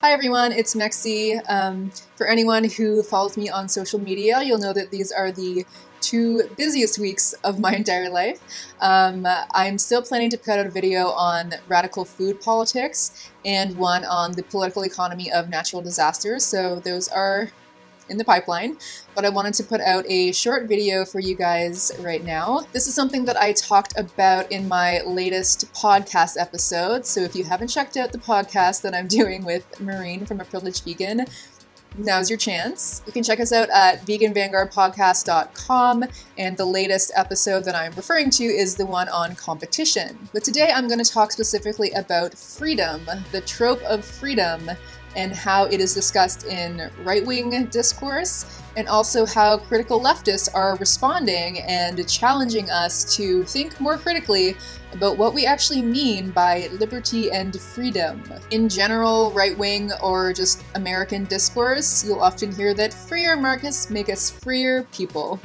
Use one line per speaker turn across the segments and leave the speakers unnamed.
Hi everyone, it's Mexi. For anyone who follows me on social media, you'll know that these are the two busiest weeks of my entire life. I'm still planning to put out a video on radical food politics and one on the political economy of natural disasters, so those are in the pipeline, but I wanted to put out a short video for you guys right now. This is something that I talked about in my latest podcast episode, so if you haven't checked out the podcast that I'm doing with Maureen from A Privileged Vegan, now's your chance. You can check us out at veganvanguardpodcast.com, and the latest episode that I'm referring to is the one on competition. But today I'm going to talk specifically about freedom, the trope of freedom, and how it is discussed in right-wing discourse, and also how critical leftists are responding and challenging us to think more critically about what we actually mean by liberty and freedom. In general, right-wing or just American discourse, you'll often hear that freer markets make us freer people.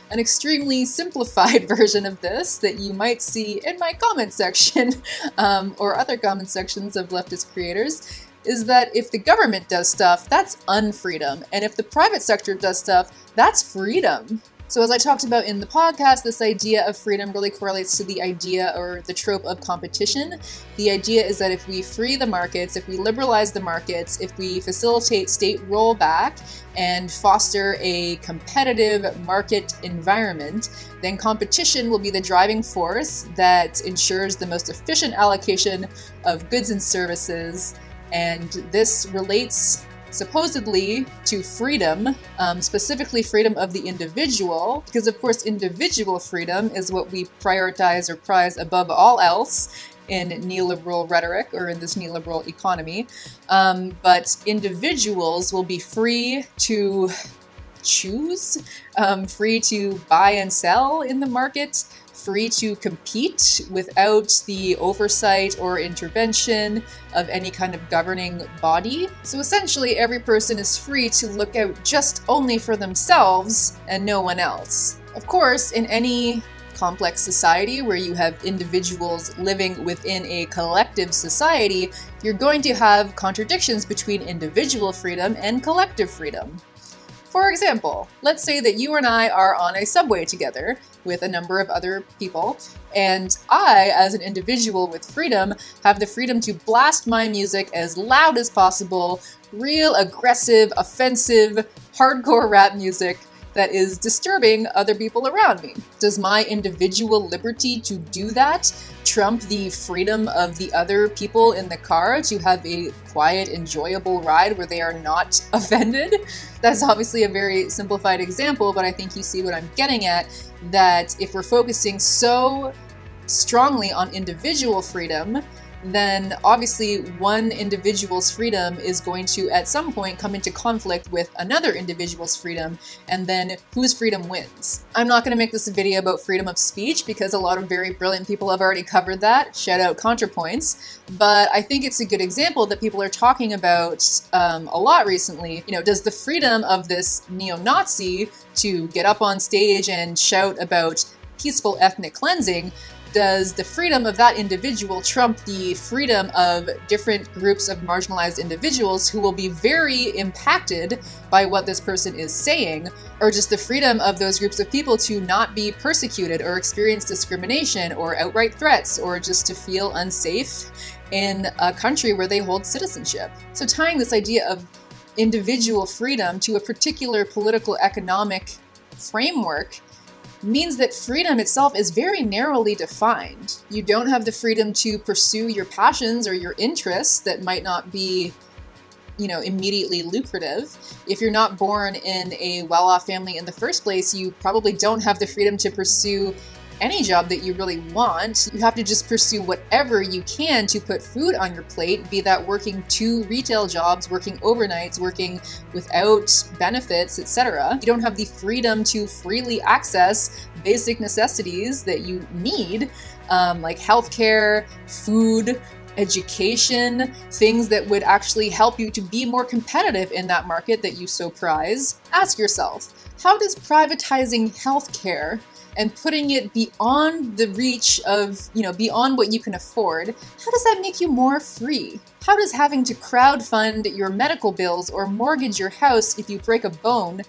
An extremely simplified version of this that you might see in my comment section or other comment sections of leftist creators is that if the government does stuff, that's unfreedom, and if the private sector does stuff, that's freedom. So as I talked about in the podcast, this idea of freedom really correlates to the idea or the trope of competition. The idea is that if we free the markets, if we liberalize the markets, if we facilitate state rollback and foster a competitive market environment, then competition will be the driving force that ensures the most efficient allocation of goods and services. And this relates supposedly to freedom, specifically freedom of the individual, because of course individual freedom is what we prioritize or prize above all else in neoliberal rhetoric or in this neoliberal economy. But individuals will be free to choose, free to buy and sell in the market, free to compete without the oversight or intervention of any kind of governing body. So essentially every person is free to look out just only for themselves and no one else. Of course, in any complex society where you have individuals living within a collective society, you're going to have contradictions between individual freedom and collective freedom. For example, let's say that you and I are on a subway together with a number of other people, and I, as an individual with freedom, have the freedom to blast my music as loud as possible, real aggressive, offensive, hardcore rap music that is disturbing other people around me. Does my individual liberty to do that trump the freedom of the other people in the car to have a quiet, enjoyable ride where they are not offended? That's obviously a very simplified example, but I think you see what I'm getting at, that if we're focusing so strongly on individual freedom, then obviously one individual's freedom is going to at some point come into conflict with another individual's freedom, and then whose freedom wins. I'm not going to make this a video about freedom of speech because a lot of very brilliant people have already covered that. Shout out ContraPoints. But I think it's a good example that people are talking about a lot recently. You know, does the freedom of this neo-Nazi to get up on stage and shout about peaceful ethnic cleansing, does the freedom of that individual trump the freedom of different groups of marginalized individuals who will be very impacted by what this person is saying, or just the freedom of those groups of people to not be persecuted or experience discrimination or outright threats or just to feel unsafe in a country where they hold citizenship? So tying this idea of individual freedom to a particular political economic framework means that freedom itself is very narrowly defined. You don't have the freedom to pursue your passions or your interests that might not be, you know, immediately lucrative. If you're not born in a well-off family in the first place, you probably don't have the freedom to pursue any job that you really want. You have to just pursue whatever you can to put food on your plate, be that working 2 retail jobs, working overnights, working without benefits, etc. You don't have the freedom to freely access basic necessities that you need, like healthcare, food, education, things that would actually help you to be more competitive in that market that you so prize. Ask yourself, how does privatizing healthcare and putting it beyond the reach of, beyond what you can afford, how does that make you more free? How does having to crowdfund your medical bills or mortgage your house if you break a bone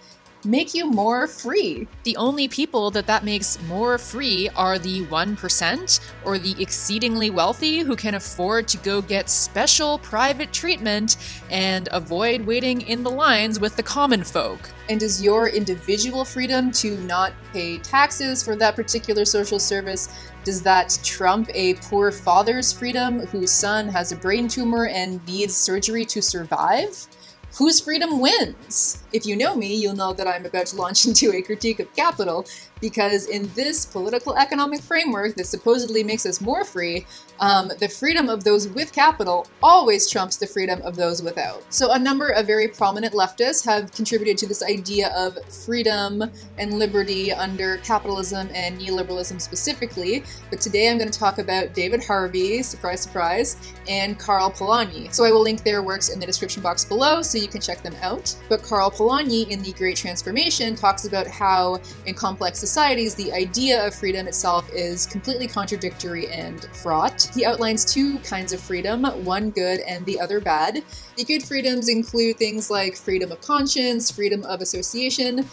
make you more free? The only people that makes more free are the 1% or the exceedingly wealthy who can afford to go get special private treatment and avoid waiting in the lines with the common folk. And is your individual freedom to not pay taxes for that particular social service, does that trump a poor father's freedom whose son has a brain tumor and needs surgery to survive? Whose freedom wins? If you know me, you'll know that I'm about to launch into a critique of capital, because in this political economic framework that supposedly makes us more free, the freedom of those with capital always trumps the freedom of those without. So a number of very prominent leftists have contributed to this idea of freedom and liberty under capitalism and neoliberalism specifically, but today I'm going to talk about David Harvey, surprise, surprise, and Karl Polanyi. So I will link their works in the description box below so you can check them out. But Karl Polanyi in The Great Transformation talks about how in complex societies the idea of freedom itself is completely contradictory and fraught. He outlines two kinds of freedom, one good and the other bad. The good freedoms include things like freedom of conscience, freedom of association.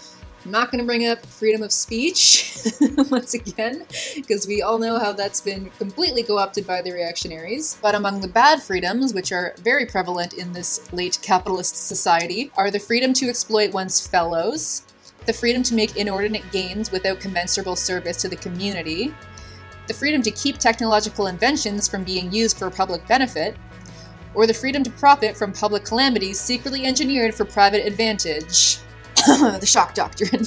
I'm not going to bring up freedom of speech once again, because we all know how that's been completely co-opted by the reactionaries. But among the bad freedoms, which are very prevalent in this late capitalist society, are the freedom to exploit one's fellows, the freedom to make inordinate gains without commensurable service to the community, the freedom to keep technological inventions from being used for public benefit, or the freedom to profit from public calamities secretly engineered for private advantage. The shock doctrine.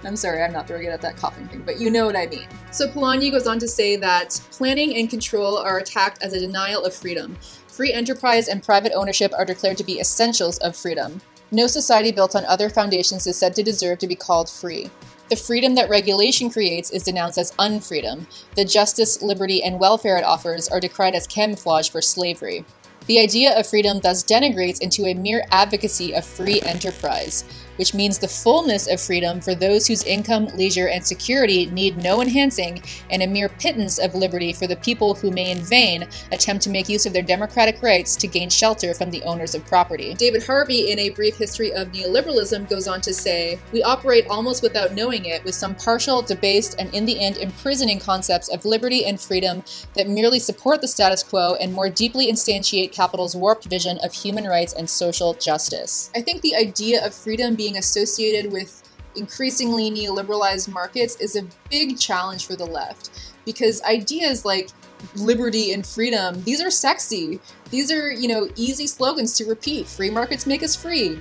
I'm sorry, I'm not very good at that coughing thing, but you know what I mean. So Polanyi goes on to say that planning and control are attacked as a denial of freedom. Free enterprise and private ownership are declared to be essentials of freedom. No society built on other foundations is said to deserve to be called free. The freedom that regulation creates is denounced as unfreedom. The justice, liberty, and welfare it offers are decried as camouflage for slavery. The idea of freedom thus denigrates into a mere advocacy of free enterprise, which means the fullness of freedom for those whose income, leisure, and security need no enhancing, and a mere pittance of liberty for the people who may in vain attempt to make use of their democratic rights to gain shelter from the owners of property. David Harvey, in A Brief History of Neoliberalism, goes on to say, "We operate almost without knowing it with some partial, debased, and in the end imprisoning concepts of liberty and freedom that merely support the status quo and more deeply instantiate capital's warped vision of human rights and social justice." I think the idea of freedom being associated with increasingly neoliberalized markets is a big challenge for the left, because ideas like liberty and freedom, these are sexy. These are, easy slogans to repeat. Free markets make us free.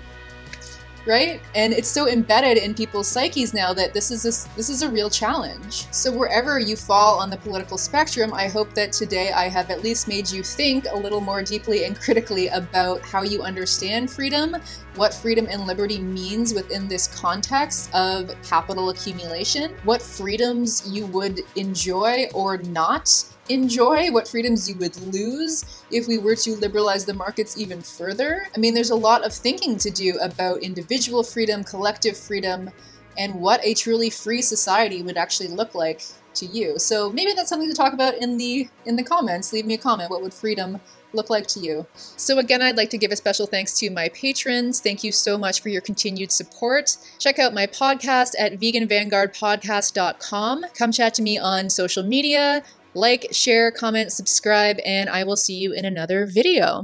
Right? And it's so embedded in people's psyches now that this is a real challenge. So wherever you fall on the political spectrum, I hope that today I have at least made you think a little more deeply and critically about how you understand freedom, what freedom and liberty means within this context of capital accumulation, what freedoms you would enjoy or not enjoy, what freedoms you would lose if we were to liberalize the markets even further. I mean, there's a lot of thinking to do about individual freedom, collective freedom, and what a truly free society would actually look like to you. So maybe that's something to talk about in the comments. Leave me a comment. What would freedom look like to you? So again, I'd like to give a special thanks to my patrons. Thank you so much for your continued support. Check out my podcast at veganvanguardpodcast.com. Come chat to me on social media. Like, share, comment, subscribe, and I will see you in another video.